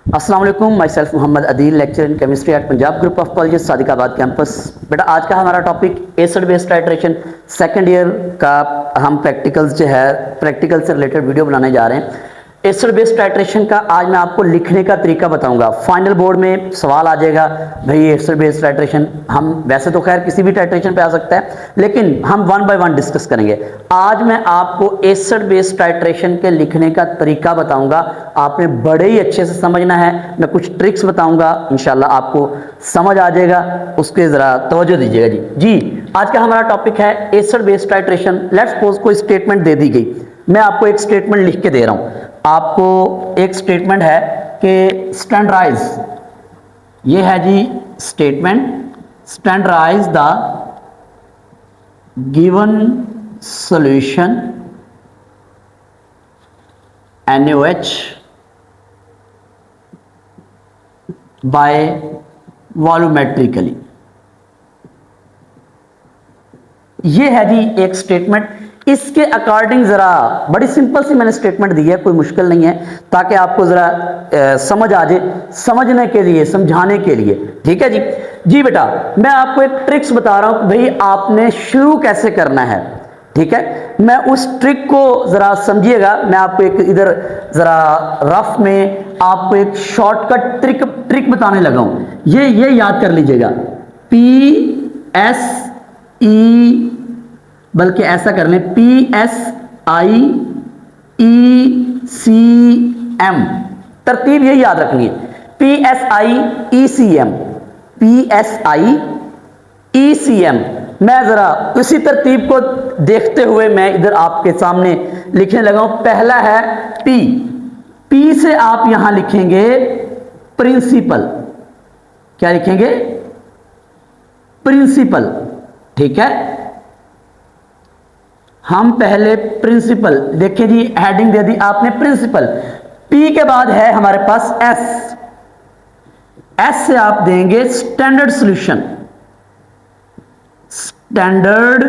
अस्सलाम वालेकुम, myself Mohammad Adeel, lecture in chemistry at Punjab group of colleges Sadiqabad campus. बेटा आज का हमारा topic acid base titration second year का हम प्रैक्टिकल्स जो है प्रैक्टिकल से रिलेटेड वीडियो बनाने जा रहे हैं। एसिड बेस टाइट्रेशन का आज मैं आपको लिखने का तरीका बताऊंगा। फाइनल बोर्ड में सवाल आ जाएगा भाई एसिड बेस टाइट्रेशन, हम वैसे तो खैर किसी भी टाइट्रेशन पे आ सकता है, लेकिन हम वन बाय वन डिस्कस करेंगे। आज मैं आपको एसिड बेस टाइट्रेशन के लिखने का तरीका बताऊंगा, आपने बड़े ही अच्छे से समझना है। मैं कुछ ट्रिक्स बताऊंगा, इंशाल्लाह आपको समझ आ जाएगा, उसके जरा तवज्जो दीजिएगा जी। आज का हमारा टॉपिक है acid base titration. Let's suppose कोई स्टेटमेंट दे दी गई, मैं आपको एक स्टेटमेंट लिख के दे रहा हूं। आपको एक स्टेटमेंट है कि स्टैंडर्डाइज, ये है जी statement, standardise the given solution NaOH by volumetrically. ये है जी एक स्टेटमेंट। इसके अकॉर्डिंग जरा बड़ी सिंपल सी मैंने स्टेटमेंट दी है, कोई मुश्किल नहीं है, ताकि आपको जरा समझ आ जाए, समझने के लिए, समझाने के लिए। ठीक है जी बेटा मैं आपको एक ट्रिक्स बता रहा हूं कि भाई आपने शुरू कैसे करना है। ठीक है, मैं उस ट्रिक को जरा समझिएगा। मैं आपको एक इधर जरा रफ में आपको एक शॉर्टकट ट्रिक बताने लगा हूं। ये याद कर लीजिएगा, PSE, बल्कि ऐसा कर लें PSIECM, तरतीब यही याद रखनी है, PSIECM, PSIECM। मैं जरा उसी तरतीब को देखते हुए मैं इधर आपके सामने लिखने लगा हूं। पहला है P से आप यहां लिखेंगे प्रिंसिपल। क्या लिखेंगे? प्रिंसिपल। ठीक है, हम पहले प्रिंसिपल देखिए जी, हेडिंग दे दी आपने प्रिंसिपल। P के बाद है हमारे पास S से आप देंगे standard solution, standard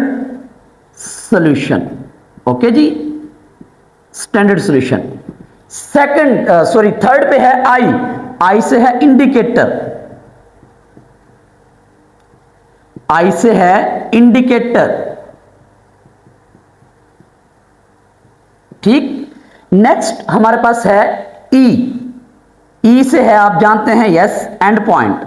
solution. Okay जी, स्टैंडर्ड सॉल्यूशन। थर्ड पे है I से है इंडिकेटर, I से है इंडिकेटर। ठीक, नेक्स्ट हमारे पास है E से है आप जानते हैं यस एंड पॉइंट,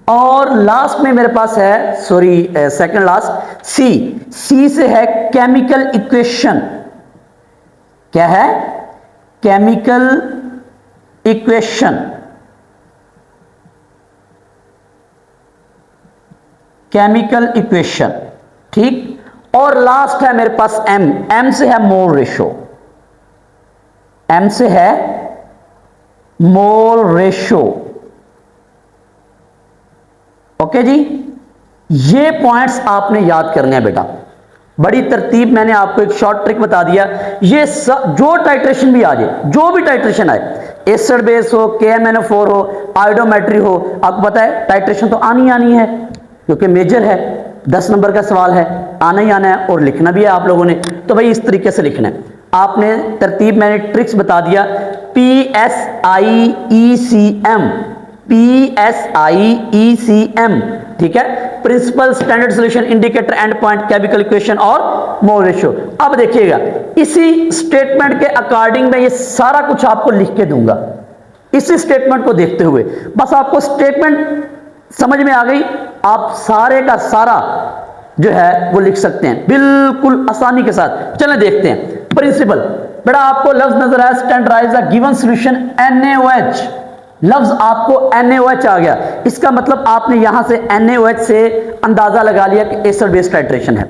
और लास्ट में मेरे पास है सेकंड लास्ट C से है केमिकल इक्वेशन। क्या है? Chemical equation, chemical equation. ठीक, और लास्ट है मेरे पास M से है मोल रेशो, M से है मोल रेशो। ओके जी, ये पॉइंट्स आपने याद करने हैं बेटा। बड़ी तरतीब मैंने आपको एक शॉर्ट ट्रिक बता दिया। ये जो टाइट्रेशन भी आ जाए, जो भी टाइट्रेशन आए, एसिड बेस हो, KMnO4 हो, आयोडोमेट्री हो, आपको पता है टाइट्रेशन तो आनी है, क्योंकि मेजर है, 10 नंबर का सवाल है, आना ही आना है और लिखना भी है आप लोगों ने। तो भाई इस तरीके से लिखना है आपने। तरतीब मैंने ट्रिक्स बता दिया, PSIECM। ठीक है, principal, standard solution, indicator, end point, chemical equation और मोल रेशियो। अब देखिएगा, इसी स्टेटमेंट के अकॉर्डिंग मैं ये सारा कुछ आपको लिख के दूंगा, इसी स्टेटमेंट को देखते हुए। बस आपको स्टेटमेंट समझ में आ गई, आप सारे का सारा जो है वो लिख सकते हैं बिल्कुल आसानी के साथ। चलें देखते हैं। प्रिंसिपल, बेटा आपको लफ्ज नजर आया, standardise the given solution NaOH। लफ्ज आपको NaOH आ गया, इसका मतलब आपने यहां से NaOH से अंदाजा लगा लिया कि एसिड बेस टाइट्रेशन है।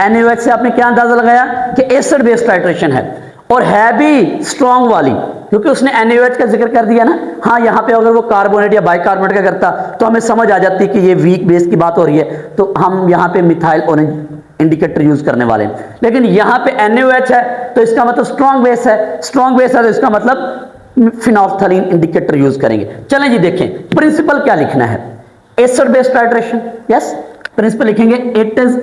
NaOH से आपने क्या अंदाजा लगाया कि एसिड बेस टाइट्रेशन है, और है भी स्ट्रॉन्ग वाली, क्योंकि उसने NaOH का जिक्र कर दिया ना। हाँ, यहाँ पे अगर वो कार्बोनेट या बाइकार्बोनेट का करता तो हमें समझ आ जाती कि ये वीक बेस की बात हो रही है, तो हम यहाँ पे मिथाइल ऑरेंज इंडिकेटर यूज करने वाले हैं। लेकिन यहाँ पे NaOH है तो इसका मतलब स्ट्रॉन्ग बेस है, स्ट्रॉन्ग बेस है तो इसका मतलब फिनोल्फथालीन इंडिकेटर यूज करेंगे। चलें जी देखें प्रिंसिपल क्या लिखना है। Acid base titration, yes, principal लिखेंगे it is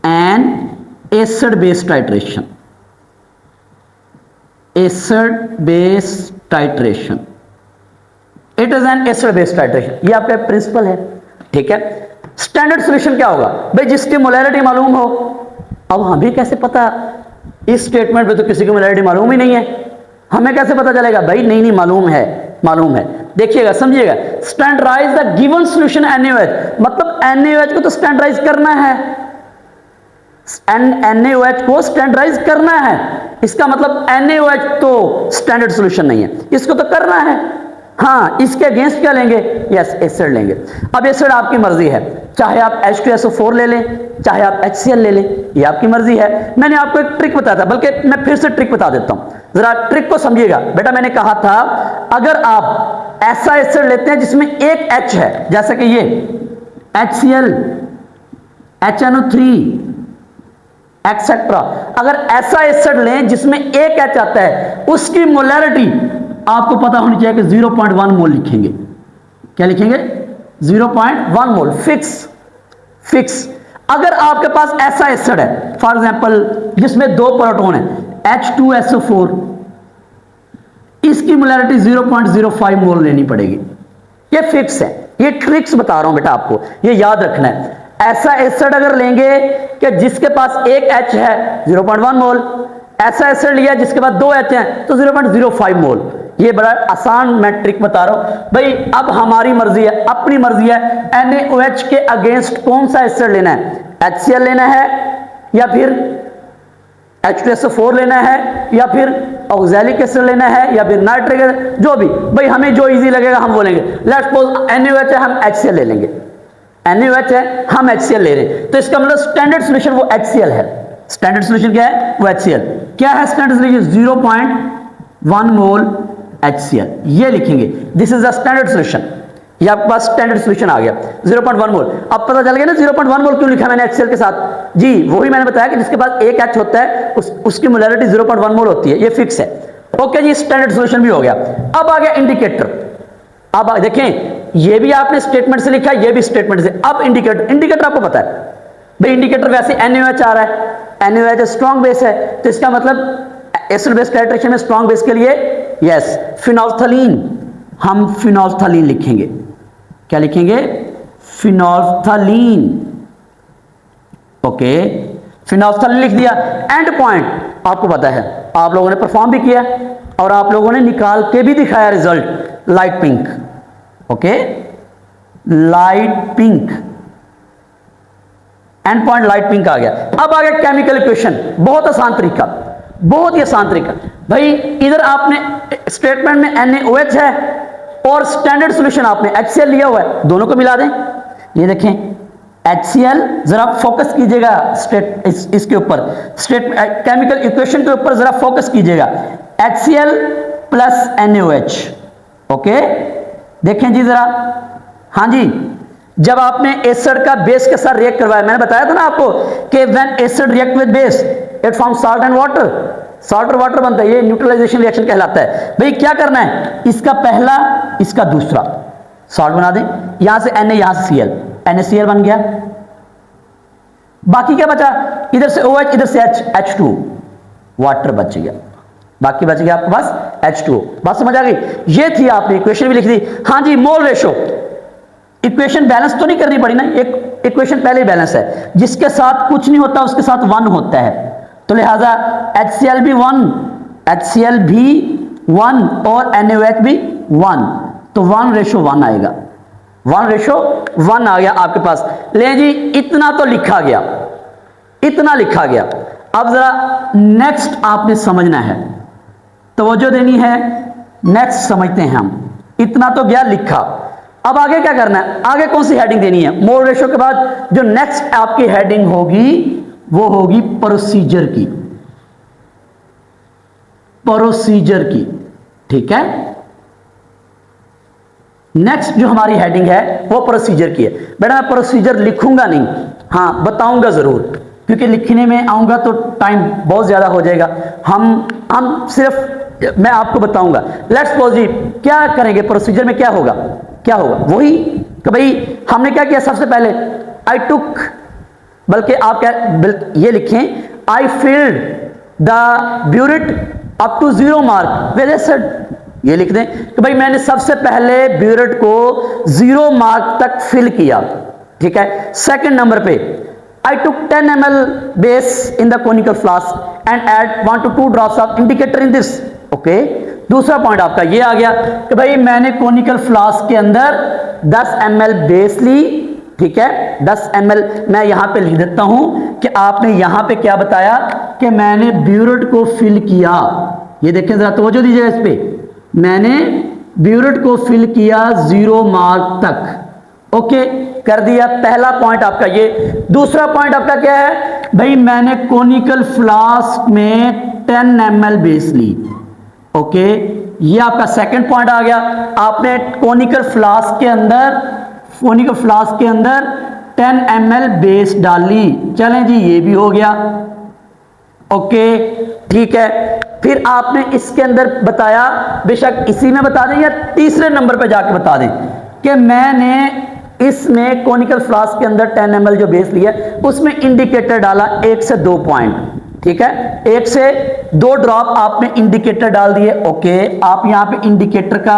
an acid base titration, acid base titration, it is an acid base titration, ये आपका प्रिंसिपल है, ठीक है। स्टैंडर्ड सॉल्यूशन क्या होगा भाई, जिसकी मोलैरिटी मालूम हो। अब हमें कैसे पता, इस स्टेटमेंट पे तो किसी की मोलैरिटी मालूम ही नहीं है, हमें कैसे पता चलेगा भाई, नहीं मालूम है, मालूम है। देखिएगा, समझिएगा, standardise the given solution NaOH, मतलब NaOH को तो स्टैंडर्डाइज करना है, NaOH को स्टैंडर्डाइज करना है, इसका मतलब NaOH तो स्टैंडर्ड सॉल्यूशन नहीं है, इसको तो करना है। हाँ, इसके अगेंस्ट क्या लेंगे, यस एसिड लेंगे। अब एसिड आपकी मर्जी है, चाहे आप H2SO4 ले लें, चाहे आप HCl ले लें, ये आपकी मर्जी है। मैंने आपको एक ट्रिक बताया था, बल्कि मैं फिर से ट्रिक बता देता हूं, जरा ट्रिक को समझिएगा। बेटा मैंने कहा था, अगर आप ऐसा एसिड लेते हैं जिसमें एक H है, जैसे कि ये HCl, HNO3 एक्सेट्रा, अगर ऐसा एसिड लें जिसमें एक H आता है, उसकी मोलैरिटी आपको पता होनी चाहिए कि 0.1 मोल लिखेंगे। क्या लिखेंगे, 0.1 मोल, फिक्स। अगर आपके पास ऐसा एसिड है, फॉर एग्जांपल जिसमें 2 प्रोटॉन है, H2SO4, इसकी मोलैरिटी 0.05 मोल लेनी पड़ेगी, ये फिक्स है। ये ट्रिक्स बता रहा हूं बेटा आपको, ये याद रखना है। ऐसा एसिड अगर लेंगे कि जिसके पास एक H है, 0.1 मोल, ऐसा एसिड लिया जिसके पास 2 H हैं तो 0.05 मोल। ये बड़ा आसान मैं ट्रिक बता रहा हूं भाई। अब हमारी मर्जी है, अपनी मर्जी है, NaOH के अगेंस्ट कौन सा एसिड लेना है, HCl लेना है या फिर H2SO4 लेना है या फिर ऑक्सैलिक एसिड लेना है या फिर नाइट्रिक एसिड, जो भी भाई हमें जो इजी लगेगा हम बोलेंगे। लेट्स सपोज NaOH है, हम HCl ले लेंगे, NaOH है, हम HCl ले रहे हैं, तो इसका मतलब स्टैंडर्ड सॉल्यूशन वो HCl है। स्टैंडर्ड सॉल्यूशन क्या है, वो HCl। क्या है स्टैंडर्ड सॉल्यूशन, 0.1 मोल HCl, ये लिखेंगे, this is the standard solution. ये आपके पास स्टैंडर्ड सॉल्यूशन आ गया, 0.1 मोल। अब पता चल गया ना 0.1 मोल क्यों लिखा मैंने HCl के साथ, जी वही मैंने बताया कि जिसके पास एक H होता है उसकी मोलैरिटी 0.1 मोल होती है, ये फिक्स है। ओके जी, स्टैंडर्ड सॉल्यूशन भी हो गया। अब आ गया इंडिकेटर। अब देखें, ये भी आपने स्टेटमेंट से लिखा, ये भी स्टेटमेंट से। अब इंडिकेटर आपको पता है भाई, इंडिकेटर वैसे NaOH आ रहा है, NaOH स्ट्रॉन्ग बेस है, तो इसका मतलब एसिड बेस टाइट्रेशन में स्ट्रॉन्ग बेस के लिए यस फिनोल्फ्थालीन, हम फिनोल्फ्थालीन लिखेंगे। क्या लिखेंगे, फिनोल्फ्थालीन। ओके, फिनोल्फ्थालीन लिख दिया। एंड पॉइंट आपको पता है, आप लोगों ने परफॉर्म भी किया और आप लोगों ने निकाल के भी दिखाया result, light pink. Okay, light pink, end point light pink आ गया। अब आ गया केमिकल इक्वेशन, बहुत आसान तरीका, बहुत ही आसान तरीका भाई। इधर आपने स्टेटमेंट में NaOH है और स्टैंडर्ड सॉल्यूशन आपने HCl लिया हुआ है, दोनों को मिला दें। ये देखें HCl, जरा फोकस कीजिएगा इसके ऊपर, केमिकल इक्वेशन के ऊपर जरा फोकस कीजिएगा, HCl प्लस NaOH। ओके, देखें जी जरा, हाँ जी, जब आपने एसिड का बेस के साथ रिएक्ट करवाया, मैंने बताया था ना आपको कि when acid react with base it form salt and water, salt और वाटर बनता है, ये न्यूट्रलाइजेशन रिएक्शन कहलाता है। भाई क्या करना है, इसका पहला इसका दूसरा सॉल्ट बना दें, यहां से Na यहां से Cl, NaCl बन गया। बाकी क्या बचा, इधर से OH इधर से H2, वाटर बच गया, बाकी बच गया आपके पास H2। बात समझ आ गई, ये थी आपने इक्वेशन भी लिख दी। हाँ जी, मोल रेशो, इक्वेशन बैलेंस तो नहीं करनी पड़ी ना, एक इक्वेशन पहले ही बैलेंस है, जिसके साथ कुछ नहीं होता उसके साथ 1 होता है, तो लिहाजा HCl भी 1, HCl भी 1 और NaOH भी 1, तो 1:1 आएगा, 1:1 आ गया आपके पास। ले जी, इतना तो लिखा गया, इतना लिखा गया। अब जरा नेक्स्ट आपने समझना है, तवज्जो देनी है, नेक्स्ट समझते हैं हम। इतना तो गया लिखा, अब आगे क्या करना है, आगे कौन सी हेडिंग देनी है, मोल रेशो के बाद जो नेक्स्ट आपकी हेडिंग होगी वो होगी प्रोसीजर की, प्रोसीजर की, ठीक है। नेक्स्ट जो हमारी हेडिंग है वो प्रोसीजर की है। बेटा मैं प्रोसीजर लिखूंगा नहीं, हाँ बताऊंगा जरूर, क्योंकि लिखने में आऊंगा तो टाइम बहुत ज्यादा हो जाएगा। हम सिर्फ मैं आपको बताऊंगा। लेट्स सपोज जी, क्या करेंगे प्रोसीजर में, क्या होगा, क्या होगा, वही कि भाई हमने क्या किया, सबसे पहले आई टुक, बल्कि आप क्या ये लिखें, I filled the burette up to 0 mark, well said, ये लिख दें कि भाई मैंने सबसे पहले ब्यूरेट को 0 मार्क तक फिल किया, ठीक है। सेकंड नंबर पे I took 10 ml base in the conical flask and add 1 to 2 drops of indicator in this, okay. दूसरा पॉइंट आपका ये आ गया कि भाई मैंने कोनिकल फ्लास्क के अंदर 10 ml बेस ली, ठीक है। 10 ml मैं यहां पे लिख देता हूं कि आपने यहां पे क्या बताया कि मैंने ब्यूरेट को फिल किया, ये देखें जरा तवज्जो दीजिएगा इस पे, मैंने ब्यूरेट को फिल किया 0 मार्क तक, ओके कर दिया। पहला पॉइंट आपका ये। दूसरा पॉइंट आपका क्या है, भाई मैंने कोनिकल फ्लास्क में 10 ml बेस ली, ओके, ये आपका सेकंड पॉइंट आ गया। आपने कोनिकल फ्लास्क के अंदर 10 ml बेस डाली, चलें जी ये भी हो गया, ओके ठीक है। फिर आपने इसके अंदर बताया, बेशक इसी में बता दें या तीसरे नंबर पे जाके बता दें कि मैंने इसमें कोनिकल फ्लास्क के अंदर 10 ml जो बेस लिया उसमें इंडिकेटर डाला 1 से 2 पॉइंट, ठीक है, 1 से 2 ड्रॉप आपने इंडिकेटर डाल दिए, ओके। आप यहां पे इंडिकेटर का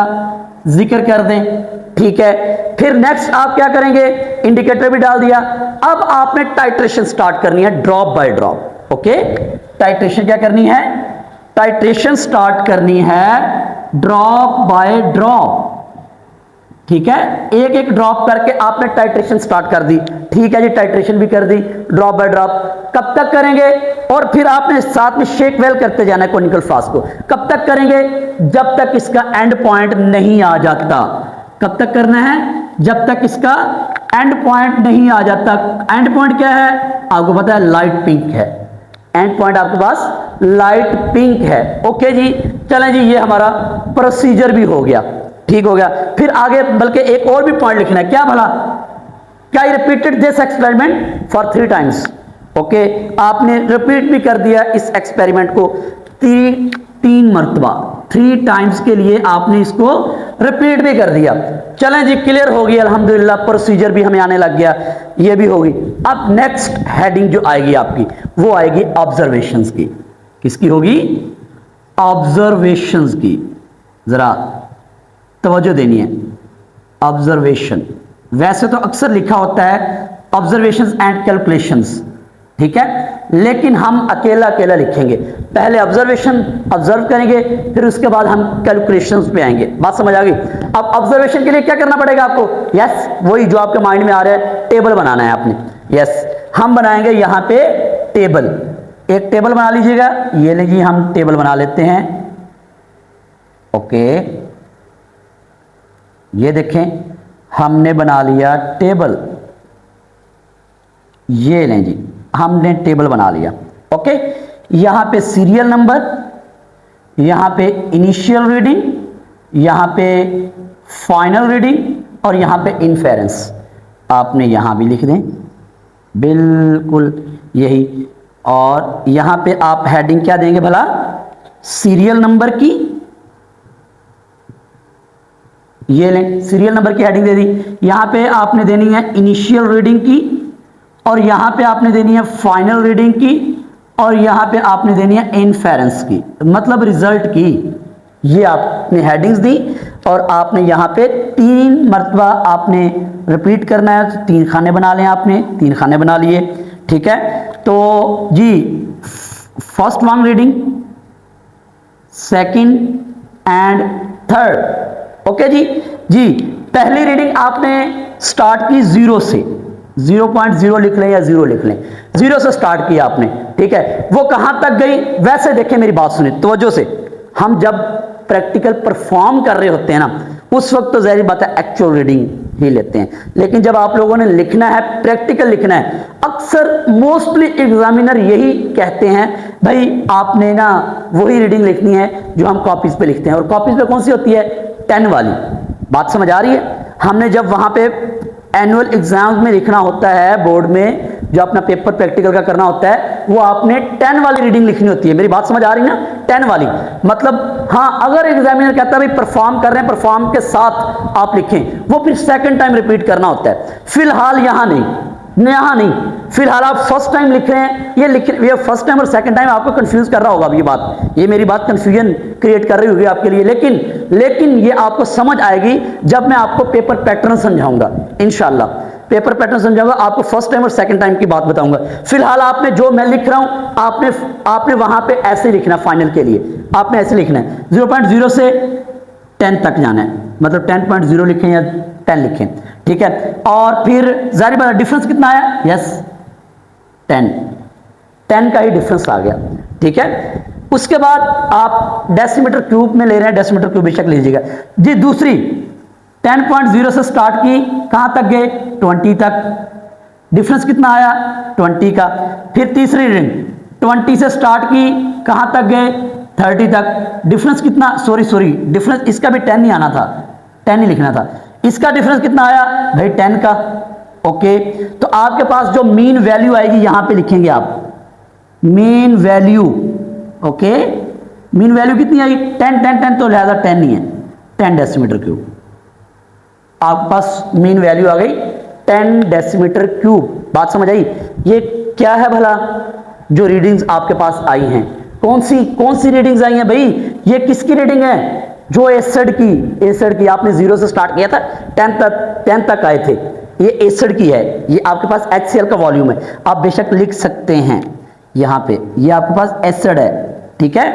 जिक्र कर दें, ठीक है। फिर नेक्स्ट आप क्या करेंगे, इंडिकेटर भी डाल दिया। अब आपने टाइट्रेशन स्टार्ट करनी है drop by drop, okay. Titration क्या करनी है, टाइट्रेशन स्टार्ट करनी है ड्रॉप बाय ड्रॉप, ठीक है। एक एक ड्रॉप करके आपने टाइट्रेशन स्टार्ट कर दी, ठीक है जी, टाइट्रेशन भी कर दी ड्रॉप बाय ड्रॉप। कब तक करेंगे, और फिर आपने साथ में शेक वेल करते जाना है कोनिकल फ्लास्क को। कब तक करेंगे, जब तक इसका एंड पॉइंट नहीं आ जाता। कब तक करना है, जब तक इसका एंड पॉइंट नहीं आ जाता। एंड पॉइंट क्या है आपको पता है, लाइट पिंक है, एंड पॉइंट आपके पास लाइट पिंक है, ओके जी। चलें जी, ये हमारा प्रोसीजर भी हो गया, ठीक हो गया। फिर आगे बल्कि एक और भी पॉइंट लिखना है, क्या भला, क्या repeated this experiment for 3 times, okay. आपने रिपीट भी कर दिया इस एक्सपेरिमेंट को 3 मरतबा, 3 टाइम्स के लिए आपने इसको रिपीट भी कर दिया। चलें जी, क्लियर हो गई अल्हम्दुलिल्लाह, प्रोसीजर भी हमें आने लग गया, ये भी होगी। अब नेक्स्ट हेडिंग जो आएगी आपकी वो आएगी ऑब्जर्वेशंस की। किसकी होगी, ऑब्जर्वेशंस की। जरा तवज्जो देनी है, ऑब्जर्वेशन। वैसे तो अक्सर लिखा होता है ऑब्जर्वेशंस एंड कैलकुलेशंस, ठीक है, लेकिन हम अकेला अकेला लिखेंगे। पहले ऑब्जर्वेशन ऑब्जर्व करेंगे, फिर उसके बाद हम कैलकुलेशंस पे आएंगे। बात समझ आ गई। अब ऑब्जर्वेशन के लिए क्या करना पड़ेगा आपको, यस वही जो आपके माइंड में आ रहा है, टेबल बनाना है आपने। यस हम बनाएंगे यहां पे टेबल, एक टेबल बना लीजिएगा। ये लीजिए हम टेबल बना लेते हैं, ओके। ये देखें हमने बना लिया टेबल, ये लें जी हमने टेबल बना लिया, ओके। यहां पे सीरियल नंबर, यहां पे इनिशियल रीडिंग, यहां पे फाइनल रीडिंग और यहां पे इन्फेरेंस आपने यहां भी लिख दें, बिल्कुल यही। और यहां पे आप हेडिंग क्या देंगे भला, सीरियल नंबर की, ये लें सीरियल नंबर की हेडिंग दे दी। यहां पे आपने देनी है इनिशियल रीडिंग की, और यहां पे आपने देनी है फाइनल रीडिंग की, और यहां पे आपने देनी है इन्फेरेंस की, मतलब रिजल्ट की। ये आपने हेडिंग्स दी और आपने यहां पे 3 मरतबा आपने रिपीट करना है। तो 3 खाने बना लें, आपने 3 खाने बना लिए, ठीक है। तो जी first 1 reading, second and third, okay जी। पहली रीडिंग आपने स्टार्ट की 0 से, 0.0 लिख लें या 0 लिख लें, 0 से स्टार्ट किया आपने, ठीक है। वो कहां तक गई, वैसे देखें मेरी बात सुनिए तवज्जो से। हम जब प्रैक्टिकल परफॉर्म कर रहे होते हैं ना, उस वक्त तो ज़ाहिर बात है एक्चुअल रीडिंग ही लेते हैं, लेकिन जब आप लोगों ने लिखना है, प्रैक्टिकल लिखना है, अक्सर मोस्टली एग्जामिनर यही कहते हैं भाई आपने ना वही रीडिंग लिखनी है जो हम कॉपीज पे लिखते हैं। और कॉपीज पे कौन सी होती है, 10 वाली। बात समझ आ रही है। हमने जब वहां पे एनुअल एग्जाम्स में लिखना होता है, बोर्ड में जो अपना पेपर प्रैक्टिकल का करना होता है, वो आपने 10 वाली रीडिंग लिखनी होती है। मेरी बात समझ आ रही है ना, 10 वाली। मतलब हाँ, अगर एग्जामिनर कहता है भाई परफॉर्म कर रहे हैं, परफॉर्म के साथ आप लिखें, वो फिर सेकंड टाइम रिपीट करना होता है। फिलहाल यहां नहीं, यहाँ नहीं, फिलहाल आप फर्स्ट टाइम लिख रहे हैं, ये फर्स्ट टाइम और सेकंड टाइम आपको कंफ्यूज कर रहा होगा। अब ये मेरी बात कंफ्यूजन क्रिएट कर रही होगी आपके लिए, लेकिन ये आपको समझ आएगी जब मैं आपको पेपर पैटर्न समझाऊंगा। इंशाल्लाह पेपर पैटर्न समझाऊंगा, आपको फर्स्ट टाइम और सेकंड टाइम की बात बताऊंगा। फिलहाल आपने जो मैं लिख रहा हूं, आपने वहां पे ऐसे लिखना, फाइनल के लिए आपने ऐसे लिखना है, 0.0 से 10 तक जाना है, मतलब 10.0 लिखें या 10 लिखें, ठीक है। और फिर जाहिर बात डिफरेंस कितना आया, यस 10 का ही डिफरेंस आ गया, ठीक है। उसके बाद आप डेसीमीटर क्यूब में ले रहे हैं, डेसीमीटर क्यूब बेशक लीजिएगा जी। दूसरी 10.0 से स्टार्ट की, कहां तक गए, 20 तक, डिफरेंस कितना आया 20 का। फिर तीसरी रीडिंग 20 से स्टार्ट की, कहां तक गए 30 तक, डिफरेंस कितना, सॉरी डिफरेंस इसका भी 10 नहीं आना था, 10 ही लिखना था। इसका डिफरेंस कितना आया भाई 10 का, ओके। तो आपके पास जो मीन वैल्यू आएगी यहां पे लिखेंगे आप, mean value, okay. Mean value कितनी आई 10, तो लिहाजा 10 नहीं है, 10 डेसीमीटर क्यूब। आपके पास मीन वैल्यू आ गई 10 डेसीमीटर क्यूब। बात समझ आई। ये क्या है भला जो रीडिंग्स आपके पास आई हैं, कौन सी रीडिंग्स आई हैं भाई, ये किसकी रीडिंग है, जो एसिड की आपने 0 से स्टार्ट किया था, 10 तक आए थे, ये एसिड की है। ये आपके पास HCl का वॉल्यूम है, आप बेशक लिख सकते हैं यहां पे, ये आपके पास एसिड है, ठीक है।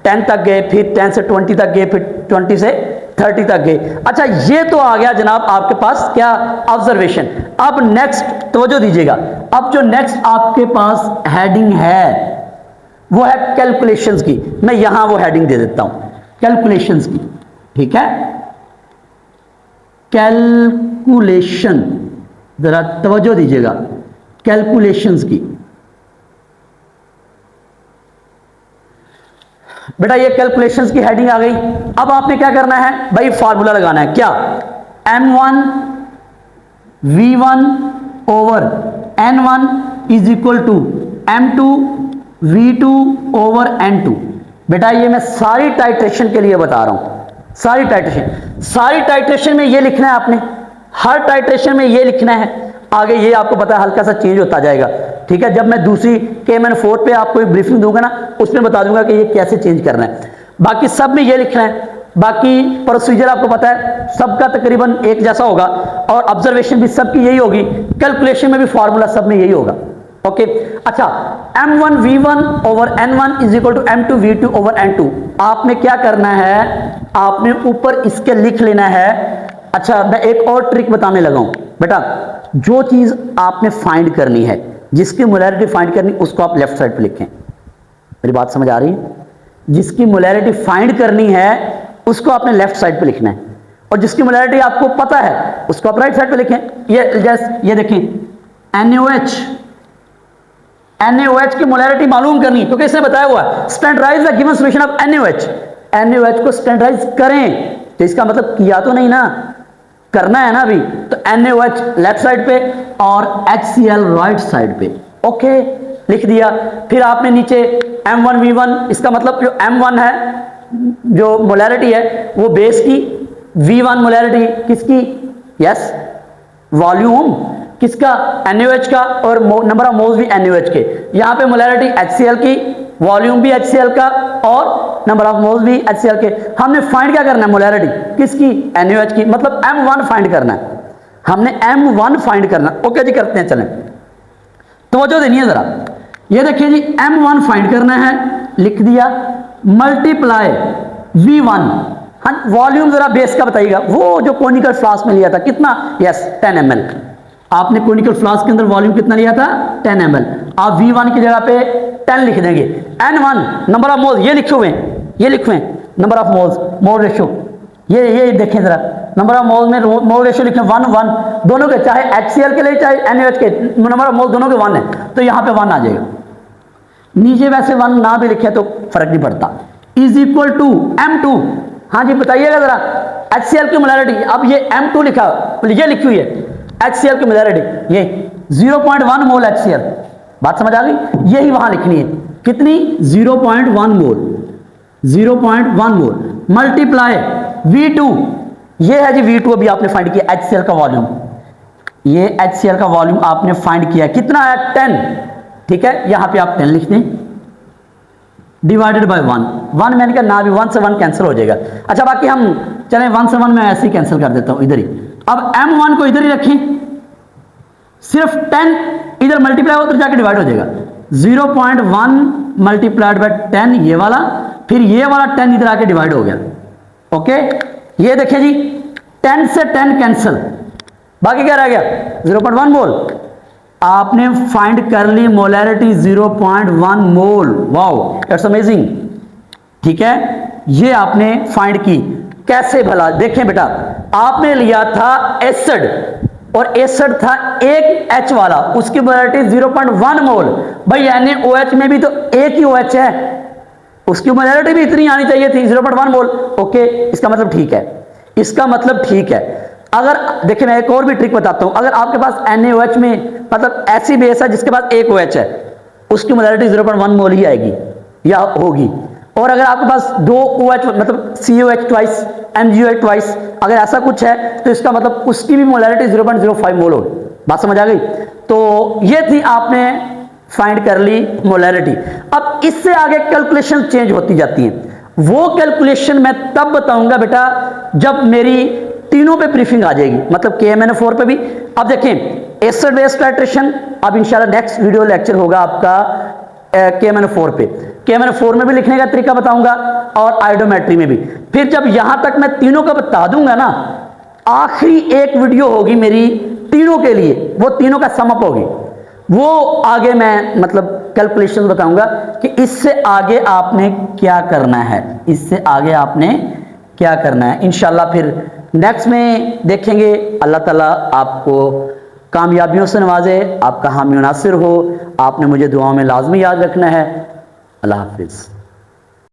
10 तक गए, फिर 10 से 20 तक गए, फिर 20 से 30 तक गए। अच्छा, ये तो आ गया जनाब आपके पास क्या, ऑब्जर्वेशन। अब नेक्स्ट तवज्जो दीजिएगा, अब जो नेक्स्ट आपके पास हेडिंग है वो है कैलकुलेशंस की। मैं यहां वो हेडिंग दे देता हूं, कैलकुलेशंस की, ठीक है। कैलकुलेशन, जरा तवज्जो दीजिएगा, कैलकुलेशंस की। बेटा ये कैलकुलेशंस की हेडिंग आ गई। अब आपने क्या करना है भाई, फार्मूला लगाना है, क्या, M1 V1 over N1 is equal to M2 V2 over N2। बेटा ये मैं सारी टाइट्रेशन के लिए बता रहा हूं, सारी टाइट्रेशन में ये लिखना है आपने, हर टाइट्रेशन में ये लिखना है। आगे ये आपको पता है हल्का सा चेंज होता जाएगा, ठीक है। जब मैं दूसरी KMN4 पे आपको ब्रीफिंग दूंगा ना, उसमें बता दूंगा कि ये कैसे चेंज करना है। बाकी सब में ये लिखना है, बाकी प्रोसीजर आपको पता है सबका तकरीबन एक जैसा होगा, और ऑब्जर्वेशन भी सबकी यही होगी, कैलकुलेशन में भी फार्मूला सब में यही होगा, ओके। अच्छा, M1 V1 over N1 is equal to M2 V2 over N2। आपने क्या करना है, आपने ऊपर इसके लिख लेना है। अच्छा, मैं एक और ट्रिक बताने लगा हूं बेटा, जो चीज आपने फाइंड करनी है, जिसकी मोलैरिटी फाइंड करनी, उसको आप लेफ्ट साइड पे लिखें। मेरी बात समझ आ रही है? जिसकी मोलैरिटी फाइंड करनी है उसको आपने लेफ्ट साइड पे लिखना है, और जिसकी मोलैरिटी आपको पता है उसको आप राइट साइड पे लिखें। ये देखें, NaOH की मोलैरिटी मालूम करनी, क्योंकि इसने बताया हुआ है standardise the given solution of NaOH को स्टैंडर्डाइज करें, तो इसका मतलब किया तो नहीं ना, करना है ना अभी। तो NaOH लेफ्ट साइड पे और HCl राइट साइड पे, ओके, लिख दिया। फिर आपने नीचे M1 V1, इसका मतलब जो M1 है, जो मोलैरिटी है वो बेस की, V1 मोलैरिटी किसकी, यस वॉल्यूम किसका, NaOH का, और नंबर ऑफ मोल्स भी NaOH के। यहां पे मोलैरिटी HCl की, वॉल्यूम भी HCl का, और नंबर ऑफ मोल्स भी HCl के। हमने फाइंड क्या करना है, मोलैरिटी किसकी, NaOH की, मतलब M1 फाइंड करना है, हमने M1 फाइंड करना। ओके जी, करते हैं, चलें तवज्जो देनी है जरा। ये देखिए जी, M1 फाइंड करना है, लिख दिया, मल्टीप्लाई V1, हाँ वॉल्यूम जरा बेस का बताइएगा, वो जो कोनिकल फ्लास्क में लिया था कितना, यस 10 ml। आपने कोनिकल फ्लास्क के अंदर वॉल्यूम कितना लिया था, 10 ml। आप V1 की जगह पे 10 लिख देंगे। N1 नंबर ऑफ मोल्स, ये लिखे हुए number of moles, mole ratio, ये देखें जरा, नंबर ऑफ मोल्स में मोल रेशियो लिखें 1 दोनों के, चाहे HCl के लिए चाहे NaOH के, नंबर ऑफ मोल्स दोनों के 1 है, तो यहां पे 1 आ जाएगा। नीचे वैसे 1 ना भी लिखे तो फर्क नहीं पड़ता। इज इक्वल टू M2, हाँ जी बताइएगा जरा, HCl की मोलैरिटी। अब ये M2 लिखा, ये लिखी हुई है HCl की मोलैरिटी, ये 0.1 मोल HCl। बात समझ आ गई? यही वहां लिखनी है, कितनी, 0.1 मोल, 0.1 मोल मल्टीप्लाई V2, ये है जी V2, अभी आपने फाइंड किया HCl का वॉल्यूम, ये HCl का वॉल्यूम आपने फाइंड किया, कितना है 10, ठीक है, यहां पे आप 10 लिख दें, डिवाइडेड बाय 1 मैंने कहा ना भी 1 से 1 कैंसिल हो जाएगा। अच्छा बाकी हम चलें 1 से 1 मैं ऐसे ही कैंसिल कर देता हूं इधर ही। अब M1 को इधर ही रखें, सिर्फ 10 इधर मल्टीप्लाई हो तो जाके डिवाइड हो जाएगा, 0.1 मल्टीप्लाइड बाय 10 ये वाला, फिर ये वाला 10 इधर आके डिवाइड हो गया। ओके ये देखिए जी 10 से 10 कैंसिल, बाकी क्या रह गया 0.1 मोल। आपने फाइंड कर ली molarity 0.1 mole, wow it's amazing, ठीक है, ये आपने फाइंड की। कैसे भला, देखें बेटा, आपने लिया था एसिड और एसिड था एक H वाला, उसकी मोलैरिटी 0.1 मोल। भाई NaOH में भी तो एक ही OH है, उसकी मोलैरिटी भी इतनी आनी चाहिए थी 0.1 मोल। ओके इसका मतलब ठीक है, इसका मतलब ठीक है। अगर देखिए मैं एक और भी ट्रिक बताता हूं, अगर आपके पास NaOH में मतलब ऐसी बेस है जिसके पास एक OH है, उसकी मोलैरिटी 0.1 मोल ही आएगी या होगी। और अगर आपके पास दो OH मतलब COH ट्वाइस MgOH ट्वाइस अगर ऐसा कुछ है तो इसका मतलब उसकी भी मोलैरिटी 0.05 मोल होगी। बात समझ आ गई? तो ये थी, आपने फाइंड कर ली मोलैरिटी। अब इससे आगे कैलकुलेशन चेंज होती जाती हैं, वो कैलकुलेशन मैं तब बताऊंगा बेटा जब मेरी तीनों पे ब्रीफिंग आ जाएगी, मतलब KMnO4 पे भी। अब देखें एसिड बेस टाइट्रेशन, अब इंशाल्लाह नेक्स्ट वीडियो लेक्चर होगा आपका KMnO4 पे, KMnO4 में भी लिखने का तरीका बताऊंगा और आयोडोमेट्री में भी। फिर जब यहां तक मैं तीनों का बता दूंगा ना, आखिरी एक वीडियो होगी मेरी तीनों के लिए, वो तीनों का समअप होगी, वो आगे मैं मतलब कैलकुलेशन बताऊंगा कि इससे आगे आपने क्या करना है, इससे आगे आपने क्या करना है। इंशाल्लाह फिर नेक्स्ट में देखेंगे। अल्लाह ताला आपको कामयाबियों से नवाजे, आपका हामी नासिर हो। आपने मुझे दुआओं में लाजमी याद रखना है। अल्लाह हाफिज़।